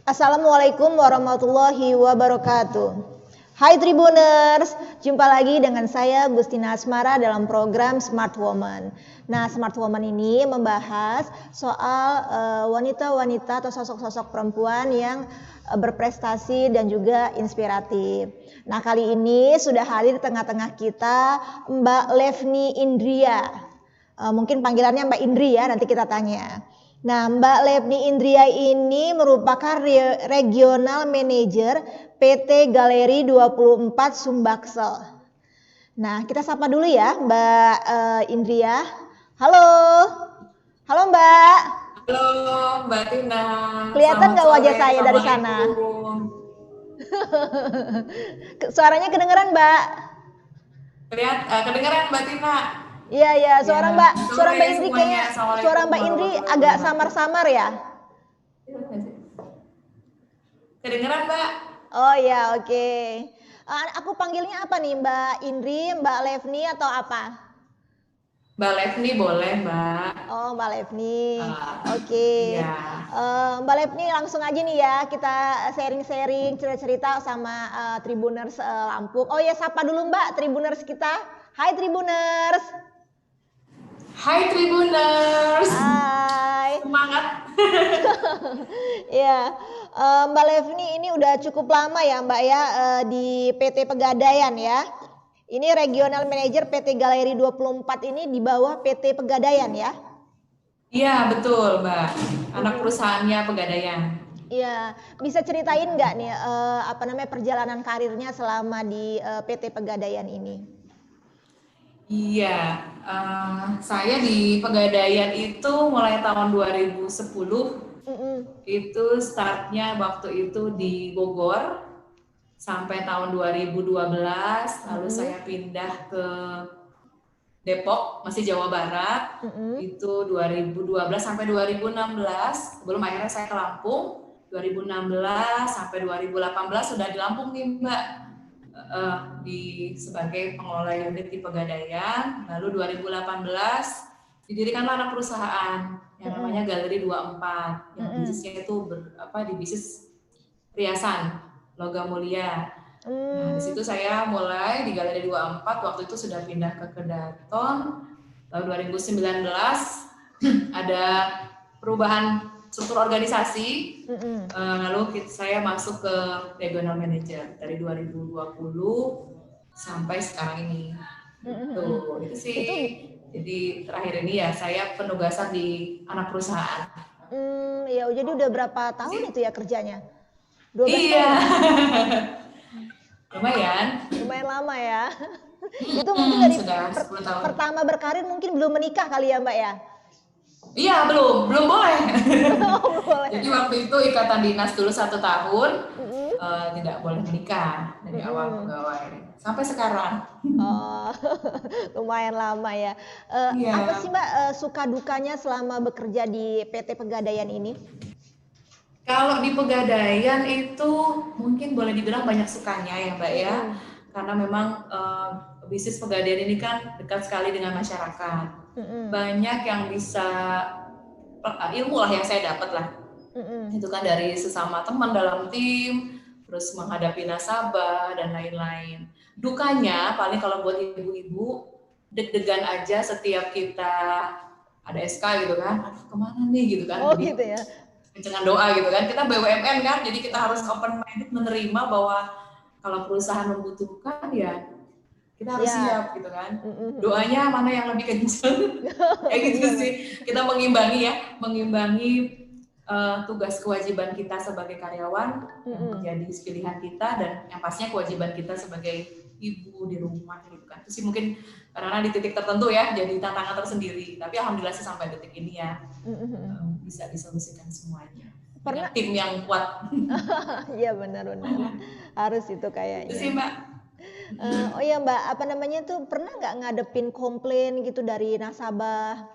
Assalamualaikum warahmatullahi wabarakatuh. Hai Tribuners, jumpa lagi dengan saya Gustina Asmara dalam program Smart Woman. Nah, Smart Woman ini membahas soal wanita-wanita atau sosok-sosok perempuan yang berprestasi dan juga inspiratif. Nah, kali ini sudah hadir di tengah-tengah kita Mbak Levni Indria. Mungkin panggilannya Mbak Indri ya, nanti kita tanya. Nah, Mbak Levni Indria ini merupakan Regional Manager PT Galeri 24 Sumbaksel. Nah, kita sapa dulu ya Mbak Indria. Halo. Halo Mbak. Halo Mbak Tina. Kelihatan nggak wajah saya dari sana? Suaranya kedengeran Mbak? Kedengeran Mbak Tina. Iya, suara Mbak Indri kayaknya suara Mbak Indri agak samar-samar ya. Kedengeran Mbak? Oh ya, oke. Aku panggilnya apa nih, Mbak Indri, Mbak Levni atau apa? Mbak Levni boleh Mbak. Oh, Mbak Levni. Oke. Iya. Mbak Levni langsung aja nih ya, kita sharing-sharing cerita-cerita sama Tribuners Lampung. Oh ya, sapa dulu Mbak Tribuners kita. Hai Tribuners. Hai Tribuners. Hai. Semangat. Ya, Mbak Levni ini udah cukup lama ya Mbak ya di PT Pegadaian ya. Ini Regional Manager PT Galeri 24 ini di bawah PT Pegadaian ya. Iya betul Mbak, anak perusahaannya Pegadaian. Iya, bisa ceritain nggak nih perjalanan karirnya selama di PT Pegadaian ini? Iya, saya di Pegadaian itu mulai tahun 2010. Itu startnya waktu itu di Bogor sampai tahun 2012. Lalu saya pindah ke Depok, masih Jawa Barat. Itu 2012 sampai 2016. Sebelum akhirnya saya ke Lampung. 2016 sampai 2018 sudah di Lampung nih Mbak. Sebagai pengelola unit di Pegadaian. Lalu 2018 didirikanlah anak perusahaan yang namanya Galeri 24 yang bisnisnya itu di bisnis perhiasan logam mulia. Nah, di situ saya mulai di Galeri 24, waktu itu sudah pindah ke Kedaton. Lalu 2019 ada perubahan struktur organisasi, lalu saya masuk ke Regional Manager dari 2020 sampai sekarang ini. Itu sih. Jadi terakhir ini ya saya penugasan di anak perusahaan. Ya jadi udah berapa tahun itu ya kerjanya? 12 iya. Tahun. Lumayan lama ya. Itu mungkin dari pertama berkarir mungkin belum menikah kali ya Mbak ya? Iya, belum boleh. Jadi waktu itu ikatan dinas dulu 1 tahun, tidak boleh menikah dari awal pegawai sampai sekarang. Oh, lumayan lama ya. Apa sih Mbak suka dukanya selama bekerja di PT Pegadaian ini? Kalau di Pegadaian itu mungkin boleh dibilang banyak sukanya ya Mbak ya, karena memang bisnis Pegadaian ini kan dekat sekali dengan masyarakat. Banyak yang bisa ilmu lah yang saya dapat lah. Itu kan dari sesama teman dalam tim, terus menghadapi nasabah dan lain-lain. Dukanya paling kalau buat ibu-ibu deg-degan aja setiap kita ada SK gitu kan, aduh kemana nih gitu kan. Oh gitu ya. Kencengan doa gitu kan, kita BUMN kan, jadi kita harus open minded menerima bahwa kalau perusahaan membutuhkan ya kita harus siap gitu kan. Doanya mana yang lebih kencang kayak gitu sih. Kita mengimbangi tugas kewajiban kita sebagai karyawan yang menjadi pilihan kita, dan yang pastinya kewajiban kita sebagai ibu di rumah gitu kan. Itu sih mungkin karena di titik tertentu ya jadi tantangan tersendiri, tapi alhamdulillah sih sampai detik ini ya bisa disolusikan semuanya. Pernah tim yang kuat. Iya benar harus itu kayaknya. Itu sih Mbak. Oh ya Mbak, pernah nggak ngadepin komplain gitu dari nasabah?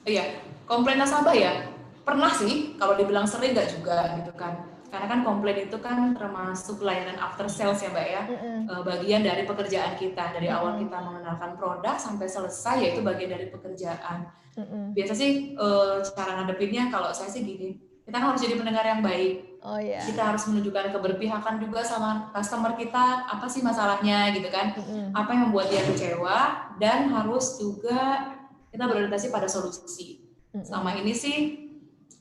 Iya, komplain nasabah ya pernah sih. Kalau dibilang sering nggak juga gitu kan. Karena kan komplain itu kan termasuk layanan after sales ya Mbak ya, bagian dari pekerjaan kita. Dari awal kita mengenalkan produk sampai selesai, yaitu bagian dari pekerjaan. Biasa sih cara ngadepinnya kalau saya sih gini, kita kan harus jadi pendengar yang baik. Oh ya. Kita harus menunjukkan keberpihakan juga sama customer kita, apa sih masalahnya gitu kan, apa yang membuat dia kecewa, dan harus juga kita berorientasi pada solusi. Selama ini sih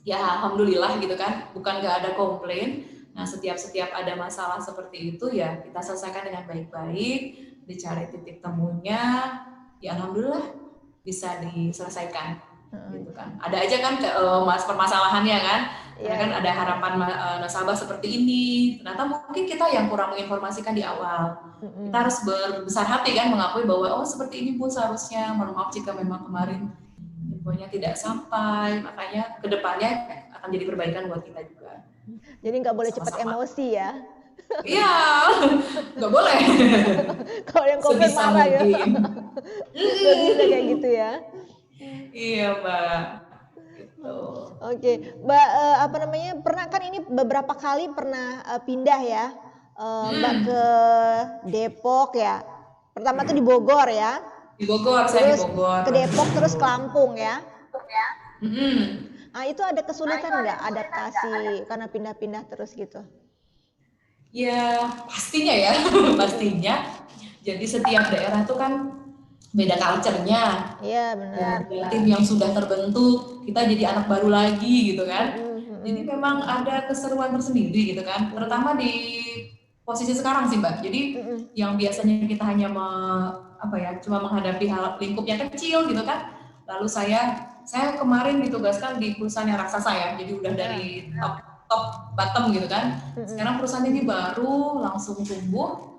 ya alhamdulillah gitu kan, bukan nggak ada komplain. Nah setiap ada masalah seperti itu ya kita selesaikan dengan baik-baik, dicari titik temunya, ya alhamdulillah bisa diselesaikan. Gitu kan. Ada aja kan permasalahannya kan, karena kan ada harapan nasabah seperti ini. Ternyata mungkin kita yang kurang menginformasikan di awal. Kita harus berbesar hati kan mengakui bahwa oh seperti ini pun seharusnya. Mohon maaf jika memang kemarin infonya tidak sampai. Makanya kedepannya akan jadi perbaikan buat kita juga. Jadi nggak boleh cepat emosi ya? Iya, nggak boleh. Kalau yang komplain marah ya. Nggak bisa kayak gitu ya. Iya Mbak. Gitu. Oke, Mbak pernah kan ini beberapa kali pernah pindah ya, Mbak ke Depok ya. Pertama tuh di Bogor ya. Di Bogor, saya di Bogor. Ke Depok terus ke Lampung ya. Nah itu ada kesulitan nggak adaptasi karena pindah-pindah terus gitu? Ya pastinya ya, pastinya. Jadi setiap daerah itu kan beda culture-nya. Iya benar. Tim yang sudah terbentuk, kita jadi anak baru lagi gitu kan. Jadi memang ada keseruan tersendiri gitu kan. Terutama di posisi sekarang sih Mbak. Jadi yang biasanya kita hanya cuma menghadapi hal lingkup yang kecil gitu kan. Lalu saya kemarin ditugaskan di perusahaan yang raksasa ya. Jadi udah dari top bottom gitu kan. Sekarang perusahaan ini baru langsung tumbuh.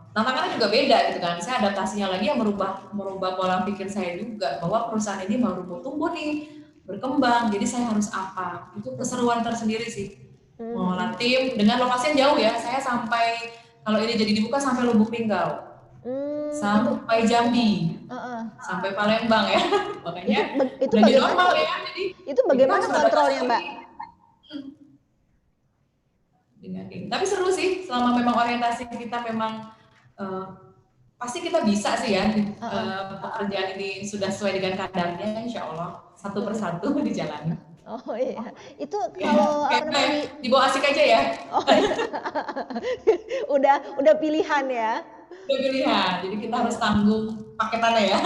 Tantangannya juga beda gitu kan. Saya adaptasinya lagi yang merubah pola pikir saya juga bahwa perusahaan ini baru mau tumbuh nih, berkembang. Jadi saya harus apa? Itu keseruan tersendiri sih. Mengelola tim dengan lokasi yang jauh ya. Saya sampai kalau ini jadi dibuka sampai Lubuk Linggau. Sampai Jambi. Sampai Palembang ya. Makanya itu bagaimana normal ya. Jadi itu bagaimana kontrolnya, Mbak? Tapi seru sih selama memang orientasi kita memang pasti kita bisa sih ya pekerjaan ini sudah sesuai dengan kadarnya, insya Allah satu persatu dijalani. Oh iya, itu kalau dibawa asik aja ya. Oh iya. udah pilihan ya. Pilihan, jadi kita harus tanggung paketannya ya.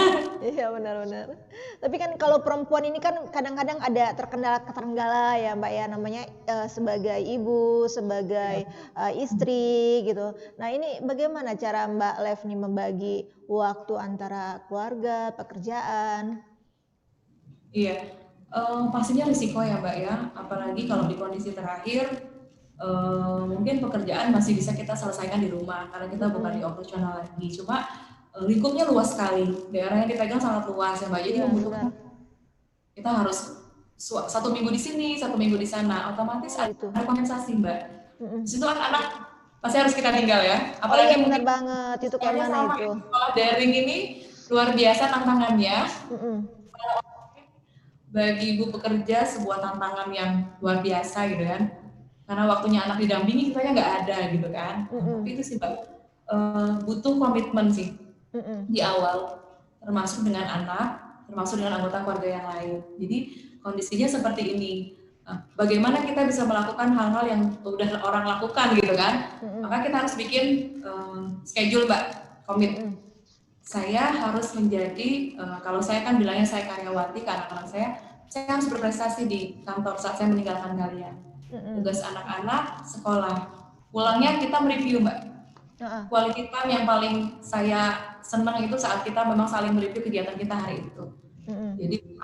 Iya benar-benar. Tapi kan kalau perempuan ini kan kadang-kadang ada terkendala ya Mbak ya, namanya sebagai ibu, sebagai istri gitu. Nah ini bagaimana cara Mbak Lev nih membagi waktu antara keluarga, pekerjaan? Iya, pastinya risiko ya Mbak ya, apalagi kalau di kondisi terakhir. Mungkin pekerjaan masih bisa kita selesaikan di rumah karena kita bukan di operasional lagi. Cuma lingkupnya luas sekali, daerah yang dipegang sangat luas ya Mbak. Jadi membutuhkan kita harus 1 minggu di sini, 1 minggu di sana. Otomatis ada kompensasi Mbak. Di situ anak-anak pasti harus kita tinggal ya. Apalagi benar banget itu kayak mana itu. Sekolah daring ini luar biasa tantangannya. Bagi ibu pekerja sebuah tantangan yang luar biasa gitu kan. Karena waktunya anak didampingi kita nggak ada gitu kan. Tapi itu sih Mbak, butuh komitmen sih di awal, termasuk dengan anak, termasuk dengan anggota keluarga yang lain. Jadi kondisinya seperti ini. Bagaimana kita bisa melakukan hal-hal yang udah orang lakukan gitu kan? Maka kita harus bikin schedule Mbak, komit. Saya harus menjadi, kalau saya kan bilangnya saya karyawati ke anak-anak saya harus berprestasi di kantor saat saya meninggalkan kalian. Tugas anak-anak sekolah, pulangnya kita mereview Mbak. Quality time yang paling saya senang itu saat kita memang saling mereview kegiatan kita hari itu. Jadi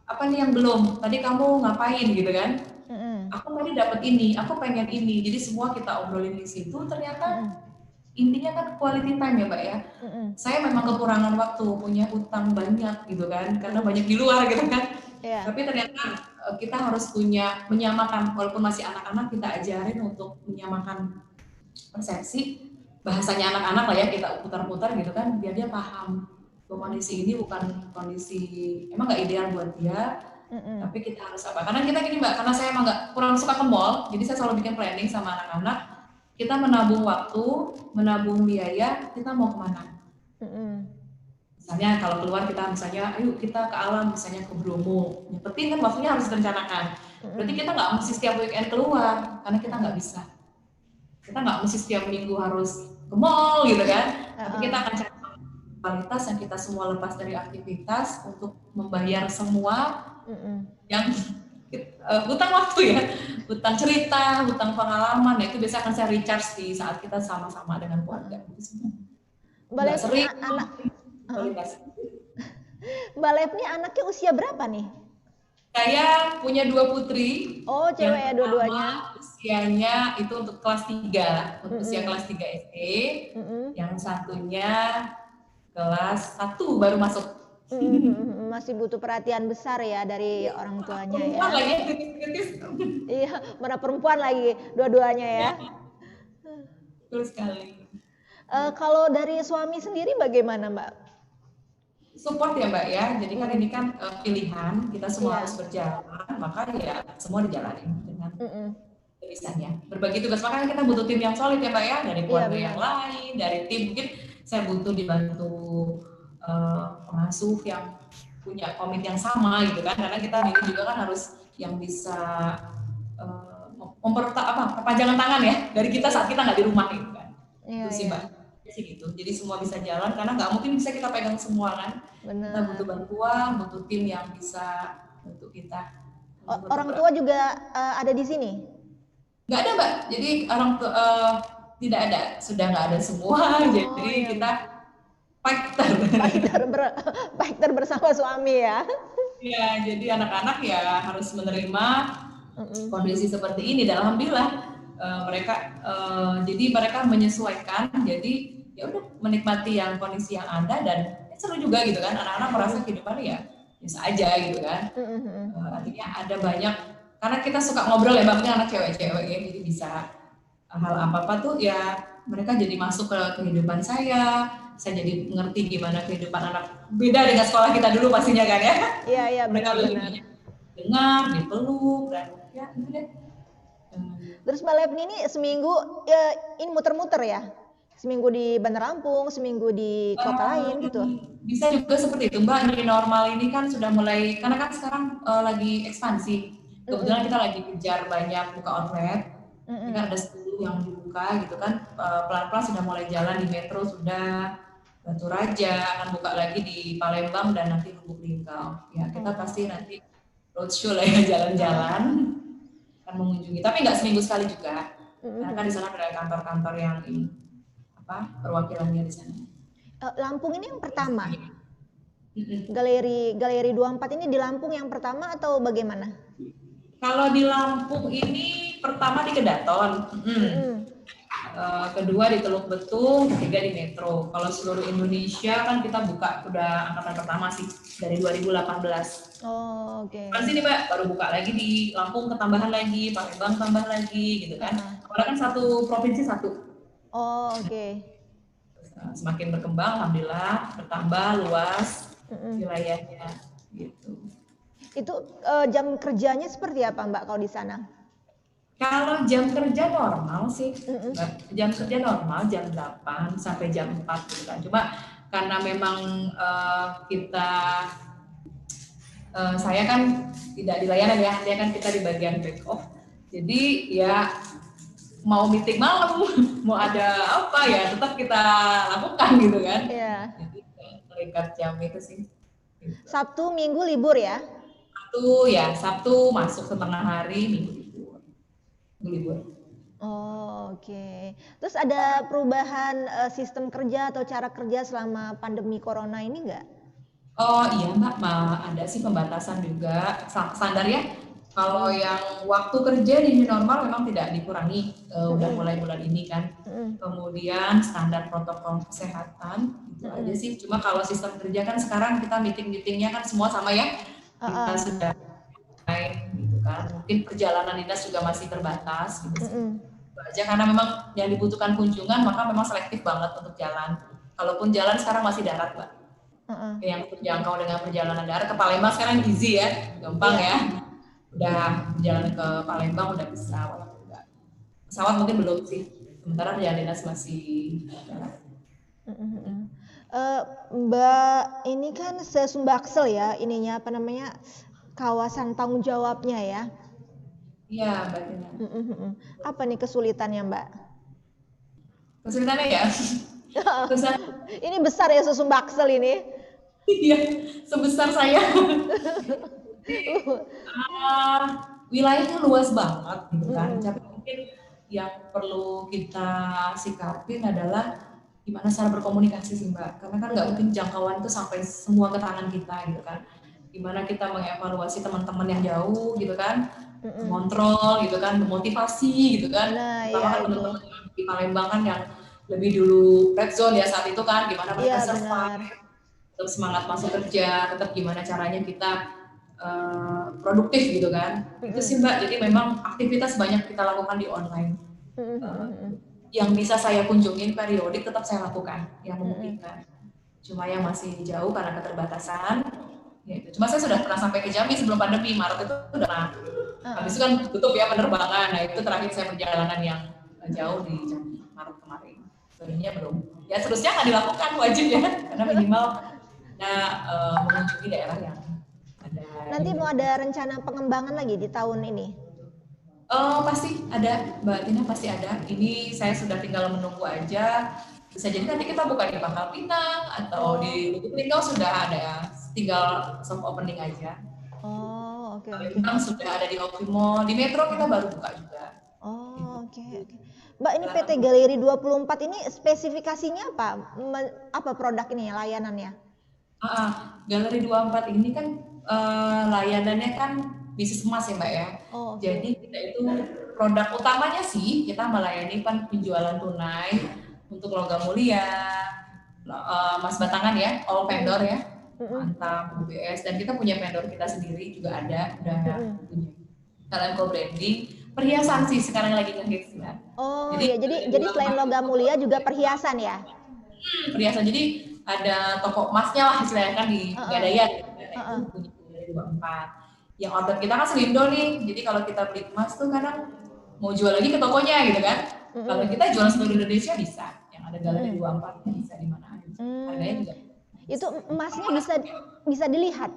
apa nih yang belum? Tadi kamu ngapain gitu kan? Aku tadi dapat ini, aku pengen ini. Jadi semua kita obrolin di situ. Ternyata intinya kan quality time ya Mbak ya. Saya memang kekurangan waktu, punya utang banyak gitu kan, karena banyak di luar gitu kan. Tapi ternyata kita harus menyamakan, walaupun masih anak-anak kita ajarin untuk menyamakan persepsi, bahasanya anak-anak lah ya, kita putar-putar gitu kan, biar dia paham bahwa kondisi ini bukan kondisi emang nggak ideal buat dia, tapi kita harus apa? Karena kita gini Mbak, karena saya emang kurang suka ke mall, jadi saya selalu bikin planning sama anak-anak, kita menabung waktu, menabung biaya, kita mau kemana? Misalnya kalau keluar kita misalnya, ayo kita ke alam, misalnya ke Bromo. Yang penting kan waktunya harus direncanakan. Berarti kita nggak mesti setiap weekend keluar, karena kita nggak bisa. Kita nggak mesti setiap minggu harus ke mall gitu kan. Tapi kita akan cari kualitas yang kita semua lepas dari aktivitas untuk membayar semua yang hutang waktu ya, hutang cerita, hutang pengalaman. Nah itu biasanya akan saya recharge di saat kita sama-sama dengan keluarga. Mbak Lev ini Mbak Lev ini anaknya usia berapa nih? Saya punya 2 putri. Oh, cewek ya dua-duanya. Usianya itu untuk kelas 3, untuk usia kelas 3 SD. Yang satunya kelas 1 baru masuk. Masih butuh perhatian besar ya dari orang tuanya ya. Perempuan lagi kritis. Iya, mana perempuan lagi dua-duanya ya. Betul sekali. Kalau dari suami sendiri bagaimana Mbak? Support ya Mbak ya, jadi kan ini kan pilihan, kita semua harus berjalan, maka ya semua dijalani dengan tulisannya. Berbagi tugas, makanya kita butuh tim yang solid ya Mbak ya, dari keluarga yang lain, dari tim, mungkin saya butuh dibantu pengasuh yang punya komit yang sama gitu kan, karena kita ini juga kan harus yang bisa perpanjangan tangan ya, dari kita saat kita nggak di rumah gitu kan. Itu sih Mbak. Gitu. Jadi semua bisa jalan karena nggak mungkin bisa kita pegang semua kan. Benar. Kita butuh bantuan, butuh tim yang bisa bantu kita. Orang tua juga ada di sini? Nggak ada Mbak. Jadi orang tua tidak ada, sudah nggak ada semua. Jadi kita fighter bersama suami ya. Ya, jadi anak-anak ya harus menerima kondisi seperti ini. Dan alhamdulillah mereka menyesuaikan. Jadi ya udah menikmati yang kondisi yang ada dan seru juga gitu kan, anak-anak merasa kehidupan ya biasa aja gitu kan. Artinya ada banyak, karena kita suka ngobrol ya bang, anak cewek-cewek ya, jadi bisa hal apa-apa tuh ya mereka jadi masuk ke kehidupan saya jadi mengerti gimana kehidupan anak, beda dengan sekolah kita dulu pastinya kan ya. Iya mereka lebih banyak dengar, dipeluk dan ya itu deh. Terus Mbak Lev ini seminggu ya, ini muter-muter ya? Seminggu di Bandar Lampung, seminggu di kota lain gitu? Bisa juga seperti itu Mbak. New normal ini kan sudah mulai, karena kan sekarang lagi ekspansi. Kebetulan kita lagi kejar banyak buka outlet. Ini kan ada 10 yang dibuka gitu kan. Pelan-pelan sudah mulai jalan di Metro, sudah Batu Raja, akan buka lagi di Palembang dan nanti Lubuk Linggau. Ya kita pasti nanti roadshow lah ya, jalan-jalan. Mengunjungi, tapi nggak seminggu sekali juga, karena kan di sana ada kantor-kantor yang ini perwakilannya di sana. Lampung ini yang pertama, galeri 24 ini di Lampung yang pertama atau bagaimana? Kalau di Lampung ini pertama di Kedaton, kedua di Teluk Betung, ketiga di Metro. Kalau seluruh Indonesia kan kita buka udah angkatan pertama sih dari 2018. Oh, oke. Kan sini Mbak baru buka lagi di Lampung, ketambahan lagi, Palembang tambah lagi gitu kan. Karena kan satu provinsi satu. Oh, oke. Semakin berkembang, alhamdulillah bertambah luas wilayahnya gitu. Itu jam kerjanya seperti apa Mbak kalau di sana? Kalau jam kerja normal sih, jam kerja normal jam 8 sampai jam 4 gitu kan. Cuma karena memang saya kan tidak di layanan ya, dia kan kita di bagian back off. Jadi ya mau meeting malam, mau ada apa ya tetap kita lakukan gitu kan. Iya. Jadi terikat jam itu sih. Sabtu Minggu libur ya? Sabtu masuk setengah hari, Minggu libur. Oh, oke. Terus ada perubahan sistem kerja atau cara kerja selama pandemi corona ini enggak? Oh iya Mbak, ada sih pembatasan juga, standar ya. Kalau yang waktu kerja di new normal memang tidak dikurangi, udah mulai bulan ini kan. Kemudian standar protokol kesehatan, itu aja sih. Cuma kalau sistem kerja kan sekarang kita meeting-meetingnya kan semua sama ya. Kita sudah gitu kan. Mungkin perjalanan dinas juga masih terbatas gitu sih. Aja karena memang yang dibutuhkan kunjungan maka memang selektif banget untuk jalan. Kalaupun jalan sekarang masih darat Mbak. Yang terjangkau dengan perjalanan darat ke Palembang sekarang easy ya, gampang ya. Udah jalan ke Palembang udah bisa, walaupun enggak. Pesawat mungkin belum sih. Sementara perjalanan dinas masih darat. Mbak ini kan Sesumbaksel ya ininya apa namanya kawasan tanggung jawabnya ya. Iya, Mbak Tina. Apa nih kesulitannya, Mbak? Kesulitannya ya, kesulitan Ini besar ya susu baksel ini. iya, sebesar saya. Wilayahnya luas banget gitu kan. Tapi mungkin yang perlu kita sikapin adalah gimana cara berkomunikasi sih Mbak. Karena kan nggak mungkin jangkauan itu sampai semua ke tangan kita gitu kan. Gimana kita mengevaluasi teman-teman yang jauh gitu kan, mengontrol gitu kan, memotivasi gitu kan. Nah, Pertama ya kan itu. teman-teman di Palembang kan yang lebih dulu red zone ya saat itu kan, gimana mereka Iya, benar. survive, tetap semangat masuk kerja, tetap gimana caranya kita produktif gitu kan. Itu sih Mbak, jadi memang aktivitas banyak kita lakukan di online. Yang bisa saya kunjungin periodik tetap saya lakukan, yang memungkinkan. Cuma yang masih jauh karena keterbatasan, gitu. Cuma saya sudah pernah sampai ke Jambi sebelum pandemi, Maret itu udah pernah. Habis itu kan tutup ya penerbangan, nah itu terakhir saya perjalanan yang jauh di Jambi, Maret kemarin. Sebenarnya belum. Ya seterusnya nggak dilakukan, wajib ya, karena minimal mengunjungi daerah yang ada. Nanti mau ada rencana pengembangan lagi di tahun ini? Pasti ada, Mbak Tina, pasti ada. Ini saya sudah tinggal menunggu aja. Bisa jadi nanti kita buka di Pangkal Pinang atau di Lubuk Linggau sudah ada, tinggal soft opening aja. Oh, oke. Pinang sudah ada di Oki Mall, di Metro kita baru buka juga. Oh, oke. Mbak, ini PT Galeri 24 ini spesifikasinya apa? Apa produk ini layanannya? Galeri 24 ini kan layanannya kan bisnis emas ya Mbak ya. Oh, okay. Jadi kita itu produk utamanya sih kita melayani kan penjualan tunai untuk logam mulia, emas batangan ya, all vendor ya, Antam, UBS, dan kita punya vendor kita sendiri juga ada, udah punya. Kalian co-branding, perhiasan sih sekarang lagi ngehits ya. Oh iya, jadi selain logam mulia juga perhiasan ya? Perhiasan, jadi ada toko emasnya lah istilahnya kan di Pegadaian, itu punya Galeri 24. Yang outlet kita kan Selindo nih, jadi kalau kita beli emas tuh kadang mau jual lagi ke tokonya gitu kan. Kalau kita jual seluruh Indonesia bisa, yang ada Galeri 24 bisa di mana aja. Harganya juga. Itu emasnya bisa dilihat?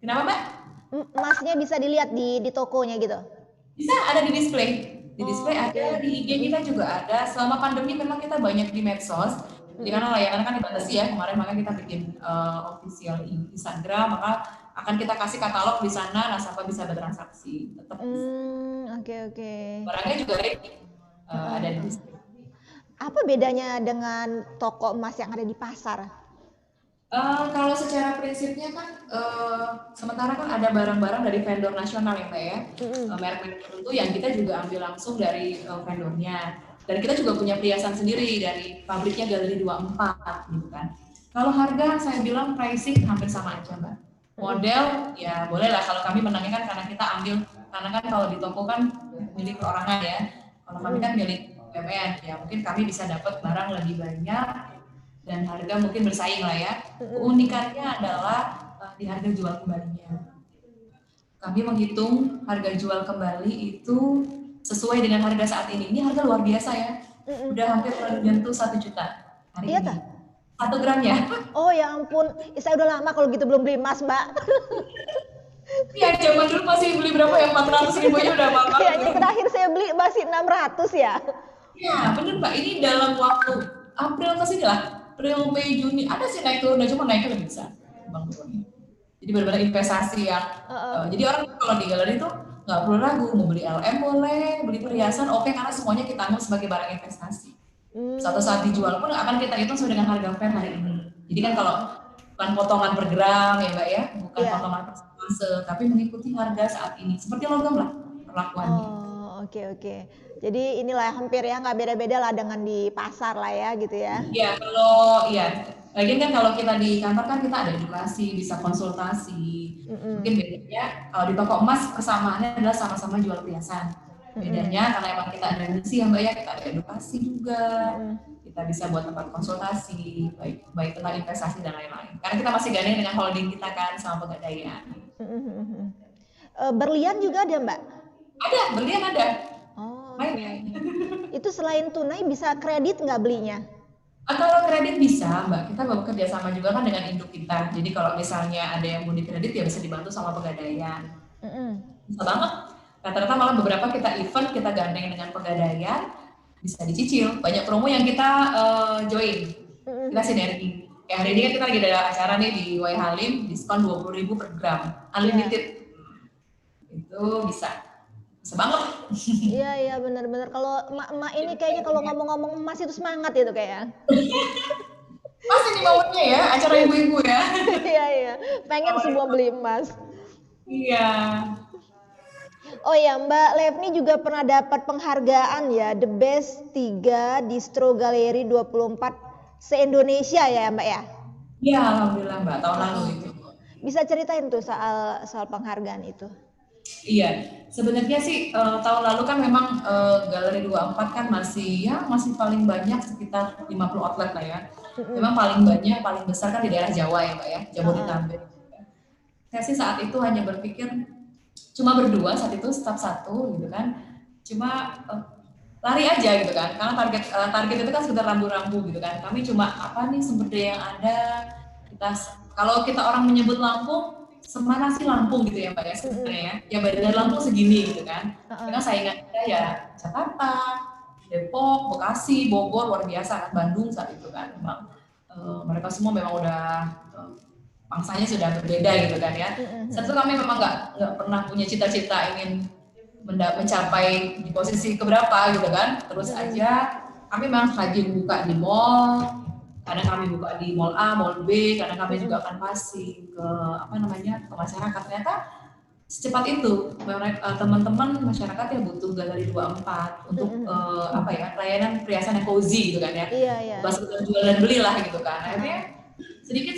Kenapa Mbak? Emasnya bisa dilihat di tokonya gitu? Bisa, ada di display. Di display ada, di IG kita juga ada. Selama pandemi memang kita banyak di medsos. Jadi karena layanan kan dibatasi ya, kemarin makanya kita bikin official Instagram, maka akan kita kasih katalog di sana, nasabah bisa bertransaksi. Tetap Oke. Barangnya juga ada di display. Apa bedanya dengan toko emas yang ada di pasar? Kalau secara prinsipnya kan, sementara kan ada barang-barang dari vendor nasional ya Mbak ya, merek-merek tertentu yang kita juga ambil langsung dari vendornya. Dan kita juga punya perhiasan sendiri dari pabriknya Galeri 24 gitu kan. Kalau harga saya bilang pricing hampir sama aja Mbak. Model ya boleh lah, kalau kami menangnya kan karena kita ambil, karena kan kalau di toko kan milik perorangan ya. Kalau kami kan milik BUMN, ya mungkin kami bisa dapat barang lebih banyak dan harga mungkin bersaing lah ya. Keunikannya adalah di harga jual kembalinya. Kami menghitung harga jual kembali itu sesuai dengan harga saat ini. Ini harga luar biasa ya. Udah hampir menyentuh 1 juta hari ini. Iya, 1 gramnya. Oh ya ampun, saya udah lama kalau gitu belum beli emas Mbak. Iya, zaman dulu masih beli berapa ya, 400.000 aja udah mahal. Kayaknya terakhir saya beli masih 600 ya. Iya bener Mbak, ini dalam waktu April ke sini lah, April, Mei, Juni, ada sih naik turun, cuma naiknya lebih besar Bang turunnya. Jadi benar-benar investasi yang, jadi orang kalau di galeri itu nggak perlu ragu, mau beli LM boleh, beli perhiasan oke, karena semuanya kita anggap sebagai barang investasi. Suatu saat dijual pun akan kita hitung sesuai dengan harga fair hari ini. Jadi kan kalau bukan potongan per gram ya Mbak ya, bukan potongan per persentase, tapi mengikuti harga saat ini. Seperti logam lah perlakuannya. Oh oke. Jadi inilah hampir ya nggak beda-beda lah dengan di pasar lah ya gitu ya. Iya, kalau lagian kan kalau kita di kantor kan kita ada edukasi, bisa konsultasi. Mungkin bedanya kalau di toko emas persamaannya adalah sama-sama jual perhiasan. Bedanya karena emang kita ada misi ya Mbak ya, kita ada edukasi juga. Kita bisa buat tempat konsultasi, baik tentang investasi dan lain-lain. Karena kita masih gandeng dengan holding kita kan sama Pegadaian. Berlian juga ada Mbak? Ada, berlian ada. Oh, itu selain tunai bisa kredit nggak belinya? Kalau kredit bisa Mbak, kita bekerja sama juga kan dengan induk kita. Jadi kalau misalnya ada yang mau dikredit ya bisa dibantu sama Pegadaian. Bisa banget. Rata-rata malah beberapa kita event, kita gandeng dengan Pegadaian, bisa dicicil. Banyak promo yang kita join, kita sinergi. Kayak hari ini kan kita lagi ada acara nih di Wai Halim, diskon 20.000 per gram, unlimited. Itu bisa banget. Iya benar-benar. Kalau emak-emak ini kayaknya kalau ngomong-ngomong emas itu semangat itu kayak. Mas ini maunya ya, acara ibu-ibu ya. Iya. Pengen semua beli emas. Iya. Oh ya, Mbak Levni juga pernah dapat penghargaan ya, The Best 3 Distro Galeri 24 se-Indonesia ya Mbak ya? Iya, alhamdulillah Mbak, tahun lalu itu. Bisa ceritain tuh soal penghargaan itu? Iya, sebenarnya sih tahun lalu kan memang Galeri 24 kan masih paling banyak sekitar 50 outlet lah ya. Memang paling banyak, paling besar kan di daerah Jawa ya Mbak ya, Jabodetabek. Saya sih saat itu hanya berpikir cuma berdua saat itu, staf satu gitu kan, cuma lari aja gitu kan, karena target itu kan sekedar rambu-rambu gitu kan. Kami cuma apa nih sumber daya yang ada, kalau kita orang menyebut Lampung, semana sih Lampung gitu ya Mbak ya sebenarnya ya dari Lampung segini gitu kan. Karena saingan kita ya Jakarta, Depok, Bekasi, Bogor luar biasa kan, Bandung saat itu kan memang mereka semua memang udah pangsanya sudah berbeda gitu kan ya. Saat itu kami memang nggak pernah punya cita-cita ingin mencapai di posisi keberapa gitu kan. Terus aja kami memang rajin buka di mall. Kadang kami buka di mall A, mall B, kadang kami juga akan passing ke ke masyarakat. Ternyata secepat itu teman-teman masyarakat yang butuh Galeri 24 untuk layanan perhiasan yang cozy gitu kan ya. Iya. Pas kita jual dan beli lah gitu kan. Akhirnya sedikit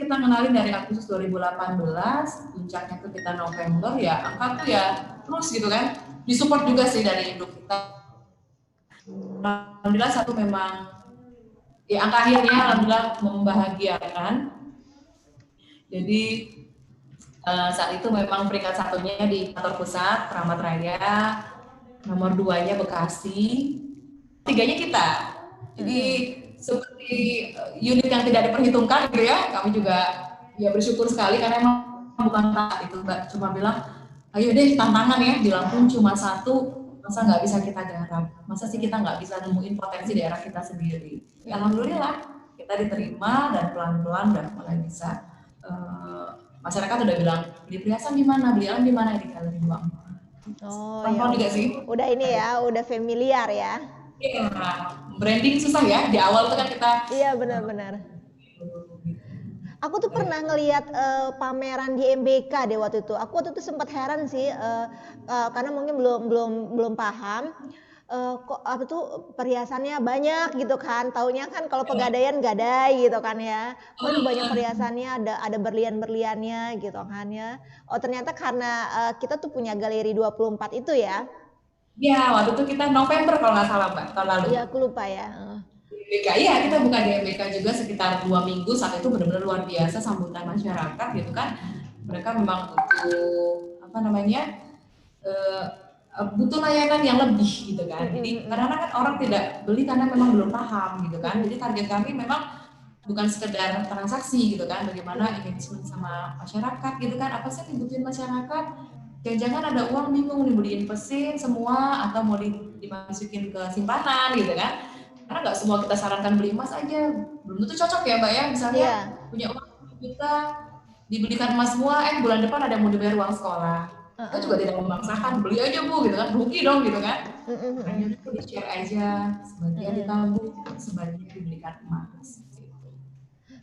kita kenalin dari Agustus 2018, puncaknya tuh kita November ya, angka tuh ya terus gitu kan. Disupport juga sih dari induk kita. Alhamdulillah satu memang ya angka akhirnya alhamdulillah membahagiakan. Jadi saat itu memang peringkat satunya di kantor pusat Keramat Raya, nomor 2-nya Bekasi, 3-nya kita. Jadi seperti unit yang tidak diperhitungkan gitu ya, kami juga ya bersyukur sekali karena emang bukan tak itu Mbak, cuma bilang ayo deh tantangan ya, di Lampung cuma satu, masa nggak bisa kita garap, masa sih kita nggak bisa nemuin potensi daerah kita sendiri. Ya, alhamdulillah kita diterima dan pelan-pelan dan mulai bisa masyarakat udah bilang beli perhiasan di mana, beli alam di mana, di Galeri 24. Oh ya, juga sih. Udah ini ya, udah familiar ya. Iya, branding susah ya di awal tuh kan kita. Iya benar-benar. Aku tuh pernah ngelihat pameran di MBK deh waktu itu. Aku waktu itu sempat heran sih karena mungkin belum paham kok apa tuh perhiasannya banyak gitu kan. Taunya kan kalau Pegadaian gadai gitu kan ya. Kok ini banyak perhiasannya, ada berlian-berliannya gitu kan ya. Oh ternyata karena kita tuh punya Galeri 24 itu ya. Iya, waktu itu kita November kalau nggak salah Mbak, tahun lalu. Iya, aku lupa ya. MBK, iya kita buka di MBK juga sekitar 2 minggu, saat itu benar-benar luar biasa sambutan masyarakat gitu kan. Mereka memang butuh layanan yang lebih gitu kan. Jadi karena kan orang tidak beli karena memang belum paham gitu kan. Jadi target kami memang bukan sekedar transaksi gitu kan, bagaimana engagement sama masyarakat gitu kan, apa sih yang dibutuhin masyarakat. Jangan-jangan ada uang bingung nih mau diinvestin semua atau mau dimasukin ke simpanan gitu kan. Karena nggak semua kita sarankan beli emas aja, belum tentu cocok ya Mbak ya. Misalnya punya uang 10 juta, dibelikan emas semua, bulan depan ada mau dibayar uang sekolah. Kita juga tidak memaksakan, beli aja Bu gitu kan, rugi dong gitu kan. Hanya itu di-share aja, sebagian ditabung, sebagian dibelikan emas.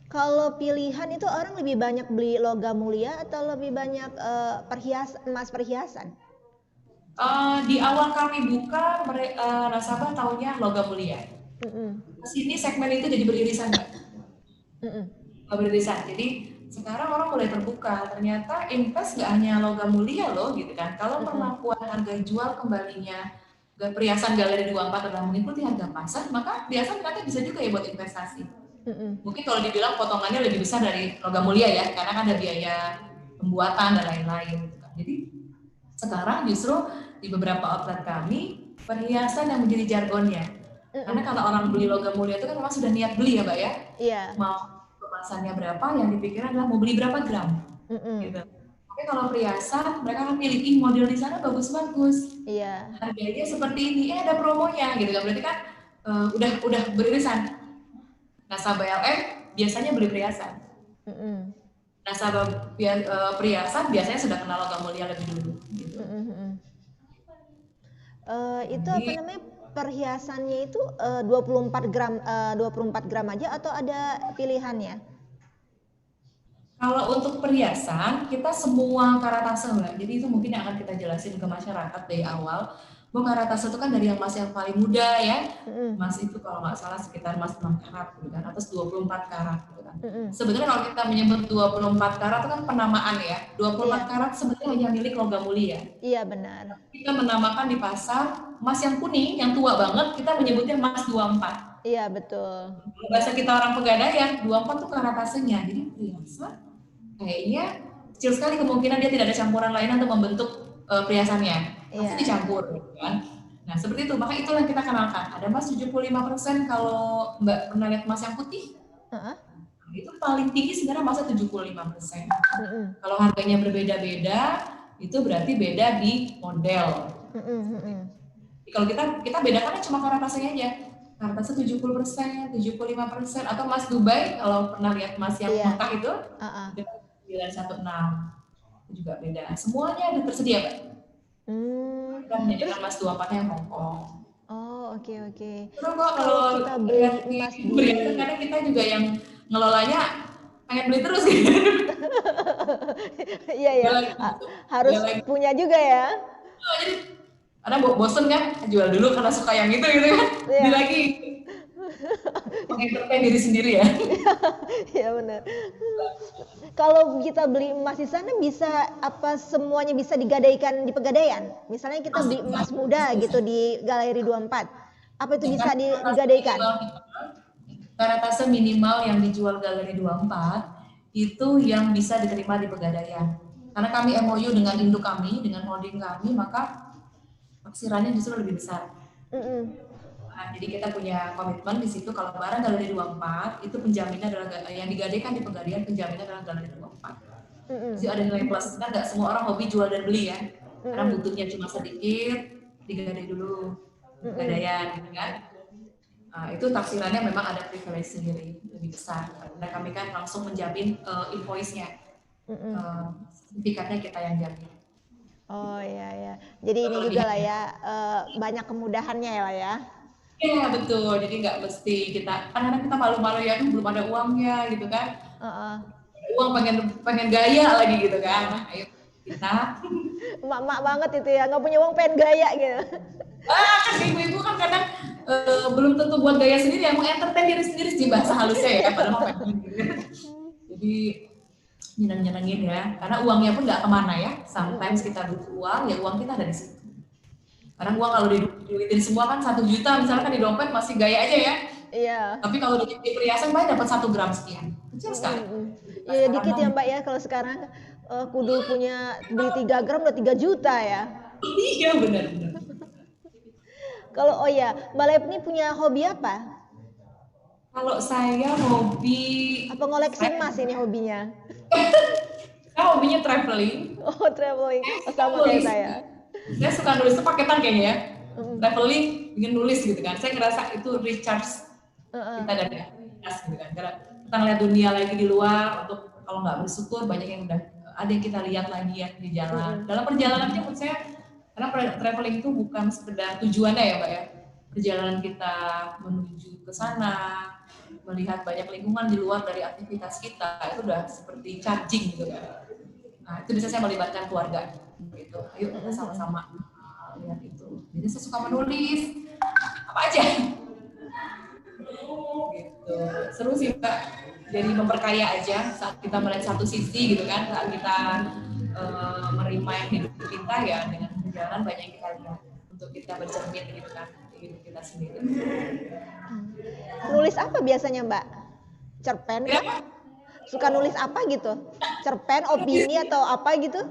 Kalau pilihan itu orang lebih banyak beli logam mulia atau lebih banyak emas perhiasan? Di awal kami buka, nasabah taunya logam mulia. Sini segmen itu jadi beririsan Mbak. Beririsan. Jadi sekarang orang mulai terbuka. Ternyata invest nggak hanya logam mulia loh gitu kan. Kalau perlakuan harga jual kembalinya perhiasan Galeri 24 adalah mengikuti harga pasar, maka perhiasan ternyata bisa juga ya buat investasi. Mungkin kalau dibilang potongannya lebih besar dari logam mulia ya, karena kan ada biaya pembuatan dan lain-lain gitu kan. Jadi sekarang justru di beberapa outlet kami perhiasan yang menjadi jargonnya. Karena kalau orang beli logam mulia itu kan memang sudah niat beli ya Mbak ya. Iya. Mau kemasannya berapa, yang dipikirkan adalah mau beli berapa gram. Gitu. Tapi kalau perhiasan, mereka akan pilih model di sana bagus-bagus. Iya. Harganya seperti ini, ada promonya gitu kan. Berarti kan udah beririsan. Nasabah LM biasanya beli perhiasan. Nasabah perhiasan biasanya sudah kenal logam mulia lebih dulu. Gitu. Itu apa namanya, perhiasannya itu 24 gram aja atau ada pilihannya? Kalau untuk perhiasan, kita semua karatase Mbak. Jadi itu mungkin yang akan kita jelasin ke masyarakat dari awal. Bahwa karatase itu kan dari yang emas yang paling muda ya. Emas itu kalau nggak salah sekitar emas 6 karat gitu kan, atau 24 karat gitu kan. Sebenarnya kalau kita menyebut 24 karat itu kan penamaan ya. 24 karat sebenarnya hanya milik logam mulia. Iya benar. Kita menamakan di pasar emas yang kuning, yang tua banget, kita menyebutnya emas 24. Iya betul. Bahasa kita orang Pegadaian, 24 tuh karatasenya. Jadi perhiasan kayaknya kecil sekali kemungkinan dia tidak ada campuran lain untuk membentuk perhiasannya. Pasti dicampur kan. Nah, seperti itu. Maka itulah yang kita kenalkan. Ada emas 75% kalau Mbak pernah lihat emas yang putih. Itu paling tinggi sebenarnya emasnya 75%. Kalau harganya berbeda-beda, itu berarti beda di model. Kalau kita bedakannya cuma karatasenya aja. Karatase 70%, 75%, atau emas Dubai kalau pernah lihat emas yang Mekah itu 916 itu juga beda. Semuanya ada tersedia, Mbak. Kita menyediakan emas 24 yang Hongkong. Oh, oke. Terus kok kalau kita beli emas di kadang kita juga yang ngelolanya pengen beli terus gitu. Iya. Harus punya juga ya. Jadi karena bosen kan, jual dulu karena suka yang itu gitu kan. Beli lagi. Mengentertain diri sendiri ya. Iya benar. Kalau kita beli emas di sana bisa apa semuanya bisa digadaikan di Pegadaian? Misalnya kita beli emas muda gitu di Galeri 24. Apa itu bisa digadaikan? Karatase minimal yang dijual Galeri 24 itu yang bisa diterima di Pegadaian. Karena kami MOU dengan induk kami, dengan holding kami, maka taksirannya justru lebih besar. Nah, jadi kita punya komitmen di situ kalau barang Galeri 24 itu penjaminnya adalah yang digadaikan di Pegadaian, penjaminnya adalah Galeri 24. Jadi ada nilai plus, kan nggak semua orang hobi jual dan beli ya, karena butuhnya cuma sedikit, digadai dulu Pegadaian, gitu kan. Nah, itu taksirannya memang ada privilege sendiri lebih besar, karena kami kan langsung menjamin invoice-nya, sertifikatnya kita yang jamin. Oh iya. Jadi ini juga lah ya, banyak kemudahannya ya lah ya. Iya betul, jadi nggak mesti kita, kadang-kadang kita malu-malu ya, belum ada uangnya gitu kan. Uang pengen gaya lagi gitu kan. Nah, ayo kita. Emak-emak banget itu ya, nggak punya uang pengen gaya gitu. Kan ibu-ibu kan kadang belum tentu buat gaya sendiri, ya mau entertain diri sendiri sih bahasa halusnya ya, padahal pengen gitu. Jadi nyeneng-nyenengin ya, karena uangnya pun nggak kemana ya. Sometimes kita butuh uang, ya uang kita ada di situ. Karena uang kalau diduitin semua kan 1 juta misalkan di dompet masih gaya aja ya. Iya. Tapi kalau di perhiasan Mbak dapat 1 gram sekian. Kecil sekali. Iya dikit ya Mbak ya, kalau sekarang kudu punya beli 3 gram udah 3 juta ya. Iya benar. Kalau Mbak Lep ini punya hobi apa? Kalau saya hobi apa ngoleksi emas ini hobinya? Saya hobinya traveling. Oh traveling, sama kayak saya. Saya suka nulis itu paketan kayaknya ya. Traveling, ingin nulis gitu kan. Saya ngerasa itu recharge kita dari aktivitas gitu kan. Karena kita ngeliat dunia lagi di luar, untuk kalau nggak bersyukur banyak yang udah ada yang kita lihat lagi ya di jalan. Dalam perjalanannya menurut saya, karena traveling itu bukan sekedar tujuannya ya Mbak ya. Perjalanan kita menuju ke sana, melihat banyak lingkungan di luar dari aktivitas kita, itu udah seperti charging gitu kan. Nah itu bisa saya melibatkan keluarga gitu. Ayo kita sama-sama lihat itu. Jadi saya suka menulis apa aja gitu. Seru sih Mbak, jadi memperkaya aja saat kita melihat satu sisi gitu kan, saat kita menerima yang hidup kita ya, dengan perjalanan banyak yang kita lihat untuk kita bercermin gitu kan di hidup kita sendiri. Nulis apa biasanya Mbak? Cerpen kan? Suka nulis apa gitu? Cerpen, opini atau apa gitu?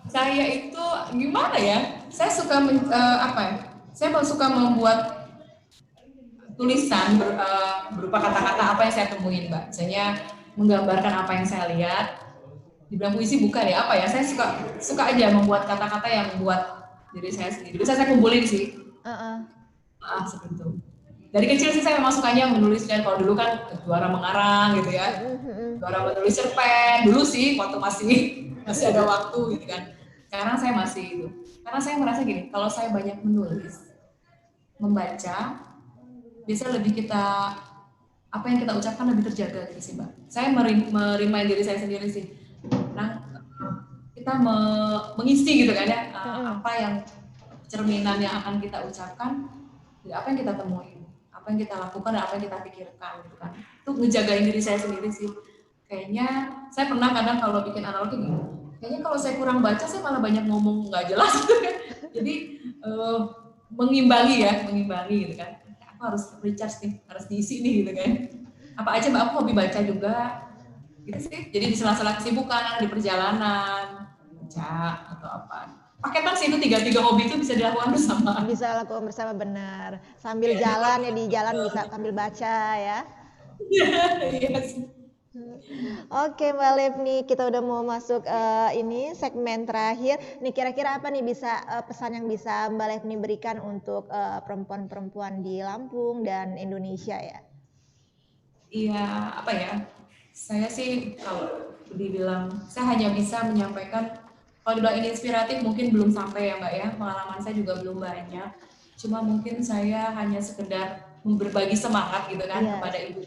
Saya itu gimana ya? Saya suka Saya suka membuat tulisan berupa kata-kata apa yang saya temuin, Mbak. Misalnya menggambarkan apa yang saya lihat, dibilang puisi bukan ya, apa ya, saya suka aja membuat kata-kata yang membuat diri saya sendiri. Bisa saya kumpulin sih. Seperti itu. Dari kecil sih saya memang sukanya menulis, dan kalau dulu kan juara mengarang gitu ya, juara menulis cerpen dulu sih waktu masih ada waktu gitu kan. Sekarang saya masih itu, karena saya merasa gini, kalau saya banyak menulis, membaca, bisa lebih kita, apa yang kita ucapkan lebih terjaga gitu sih Mbak. Saya merimain diri saya sendiri sih. Nah, kita mengisi gitu kan ya, apa yang cerminan yang akan kita ucapkan, apa yang kita temui, apa yang kita lakukan, dan apa yang kita pikirkan gitu kan. Itu ngejagain diri saya sendiri sih. Kayaknya saya pernah kadang kalau bikin analogi gitu, kayaknya kalau saya kurang baca saya malah banyak ngomong nggak jelas gitu kan. Jadi mengimbangi gitu kan. Aku harus recharge nih, harus diisi nih gitu kan. Apa aja Mbak, aku hobi baca juga gitu sih. Jadi di sela-sela kesibukan, di perjalanan, baca atau apa. Paketan sih itu tiga hobi itu bisa dilakukan bersama. Bisa lakukan bersama, benar. Sambil jalan ya, di jalan bisa sambil baca ya. Iya sih. Oke Mbak Levni, kita udah mau masuk ini segmen terakhir. Nih kira-kira apa nih bisa pesan yang bisa Mbak Levni berikan untuk perempuan-perempuan di Lampung dan Indonesia ya? Iya, apa ya? Saya sih kalau dibilang, saya hanya bisa menyampaikan, kalau dibilang ini inspiratif mungkin belum sampai ya Mbak ya, pengalaman saya juga belum banyak. Cuma mungkin saya hanya sekedar berbagi semangat gitu kan kepada ibu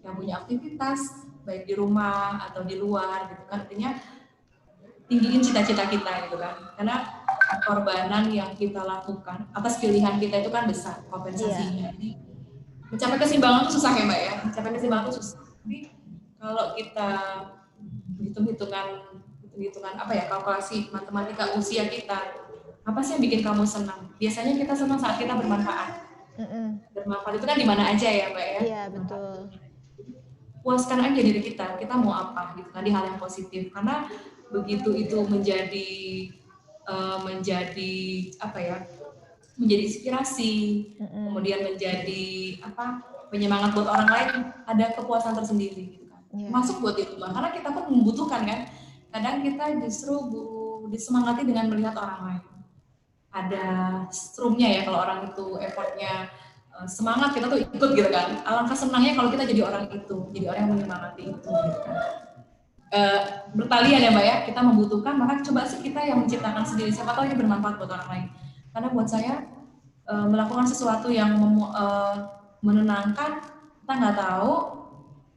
yang punya aktivitas baik di rumah atau di luar gitu kan. Artinya tinggiin cita-cita kita gitu kan. Karena pengorbanan yang kita lakukan atas pilihan kita itu kan besar kompensasinya. Jadi mencapai keseimbangan itu susah ya Mbak ya. Mencapai keseimbangan itu susah. Tapi kalau kita hitung-hitungan apa ya, kalkulasi matematika usia kita, apa sih yang bikin kamu senang? Biasanya kita senang saat kita bermanfaat. Bermanfaat itu kan di mana aja ya Mbak ya. Iya betul. Puaskan aja diri kita mau apa gitu kan, di hal yang positif. Karena begitu itu menjadi apa ya, menjadi inspirasi, kemudian menjadi apa, penyemangat buat orang lain, ada kepuasan tersendiri gitu kan. Masuk buat di rumah, karena kita pun membutuhkan kan. Kadang kita justru disemangati dengan melihat orang lain. Ada strumnya ya, kalau orang itu effortnya semangat, kita tuh ikut gitu kan. Alangkah senangnya kalau kita jadi orang itu, jadi orang yang menyemangati itu gitu kan. Bertalian ya Mbak ya, kita membutuhkan, maka coba sih kita yang menciptakan sendiri, siapa tahu ini bermanfaat buat orang lain. Karena buat saya melakukan sesuatu yang menenangkan, kita nggak tahu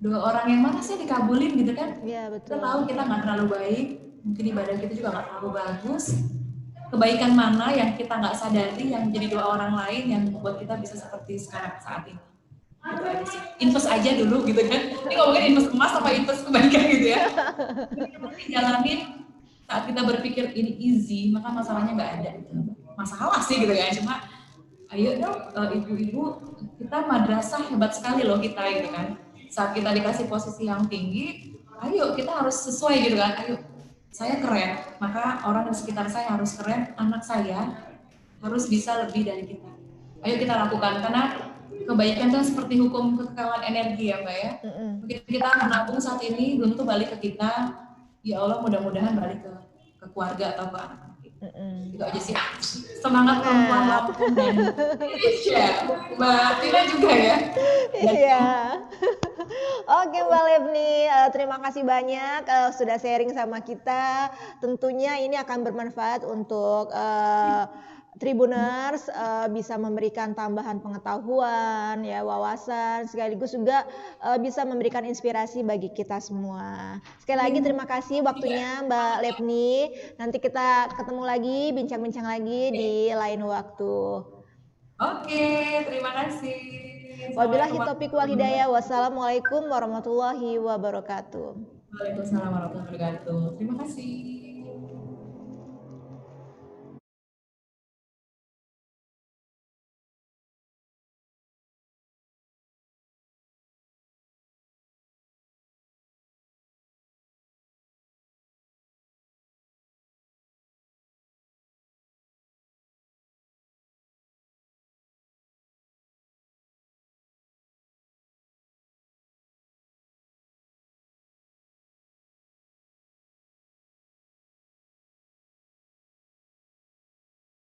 doa orang yang mana sih dikabulin gitu kan. Iya betul. Kita tahu kita nggak terlalu baik, mungkin ibadah kita juga nggak terlalu bagus. Kebaikan mana yang kita nggak sadari yang menjadi doa orang lain yang membuat kita bisa seperti sekarang saat ini. Gitu aja sih. Invest aja dulu gitu kan. Ini ngomongin invest emas apa invest kebaikan gitu ya. Jadi jalanin, saat kita berpikir ini easy, maka masalahnya nggak ada gitu. Masalah sih gitu ya, cuma ayo dong ibu-ibu, kita madrasah hebat sekali loh kita gitu kan. Saat kita dikasih posisi yang tinggi, ayo kita harus sesuai gitu kan. Ayo, saya keren, maka orang di sekitar saya harus keren, anak saya harus bisa lebih dari kita. Ayo kita lakukan, karena kebaikan itu seperti hukum kekekalan energi ya Mbak ya. Mungkin kita menabung saat ini, belum tentu balik ke kita, ya Allah mudah-mudahan balik ke keluarga atau ke anak. Itu aja sih. Semangat perempuan Lampung dan Indonesia. Mbak Tina juga ya. Iya. Oke Mbak Levni, terima kasih banyak sudah sharing sama kita. Tentunya ini akan bermanfaat untuk Tribuners, bisa memberikan tambahan pengetahuan, ya wawasan, sekaligus juga bisa memberikan inspirasi bagi kita semua. Sekali lagi terima kasih waktunya Mbak Levni. Nanti kita ketemu lagi, bincang-bincang lagi di lain waktu. Oke, terima kasih. Wabillahi taufiq wal hidayah. Wassalamualaikum warahmatullahi wabarakatuh. Waalaikumsalam warahmatullahi wabarakatuh. Terima kasih.